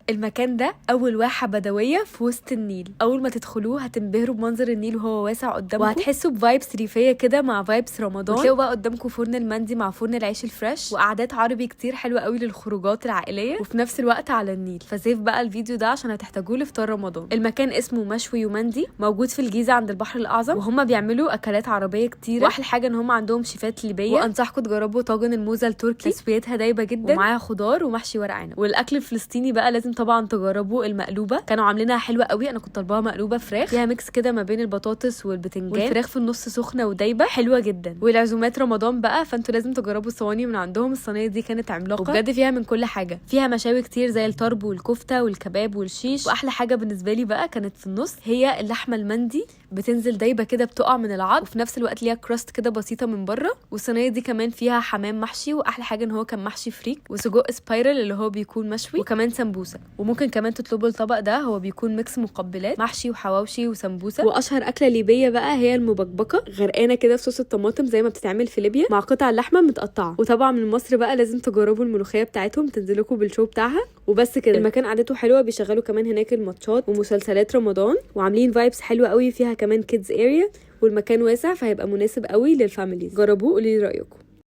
المكان ده اول واحه بدويه في وسط النيل. اول ما تدخلوه هتنبهروا بمنظر النيل وهو واسع قدامكم، وهتحسوا بفايبس ريفيه كده مع فايبس رمضان. وتلاقوا بقى قدامكم فرن المندي مع فرن العيش الفريش، وقعدات عربي كتير حلوه قوي للخروجات العائليه وفي نفس الوقت على النيل. فسيف بقى الفيديو ده عشان هتحتاجوه لفطار رمضان. المكان اسمه مشوي ومندي، موجود في الجيزه عند البحر الاعظم، وهم بيعملوا اكلات عربيه كتير. واحلى حاجه ان هم عندهم شيفات ليبيه، وانصحكم تجربوا طاجن الموزه التركي، تسويتها دايبه جدا ومعاها خضار ومحشي ورق عنب. والاكل الفلسطيني بقى لازم طبعا تجربوا المقلوبه، كانوا عاملينها حلوه قوي. انا كنت طالباها مقلوبه فراخ فيها ميكس كده ما بين البطاطس والبتنجان، والفراخ في النص سخنه ودايبه حلوه جدا. والعزومات رمضان بقى فانتوا لازم تجربوا الصواني من عندهم. الصينيه دي كانت عملاقه وبجد فيها من كل حاجه، فيها مشاوي كتير زي الطرب والكفته والكباب والشيش. واحلى حاجه بالنسبه لي بقى كانت في النص هي اللحمه المندي، بتنزل دايبه كده بتقع من العظم، وفي نفس الوقت ليها كراست كده بسيطه من بره. والصينيه دي كمان فيها حمام محشي، واحلى حاجه ان هو كان محشي فريك، وسجق سبايرال اللي هو بيكون مشوي، وكمان سمبوسه. وممكن كمان تطلبوا الطبق ده، هو بيكون ميكس مقبلات محشي وحواوشي وسمبوسه. واشهر اكله ليبيه بقى هي المبكبكه، غرقانه كده في صوص الطماطم زي ما بتتعمل في ليبيا مع قطع اللحمه متقطعه. وطبعا من مصر بقى لازم تجربوا الملوخيه بتاعتهم، تنزلكوا بالشو بتاعها. وبس كده. المكان قعدته حلوه، بيشغلوا كمان هناك الماتشات ومسلسلات رمضان، وعاملين فايبس حلوه قوي، فيها كمان كيدز اريا، والمكان واسع فهيبقى مناسب قوي للفاميليز. جربوه قولي لي رايكم.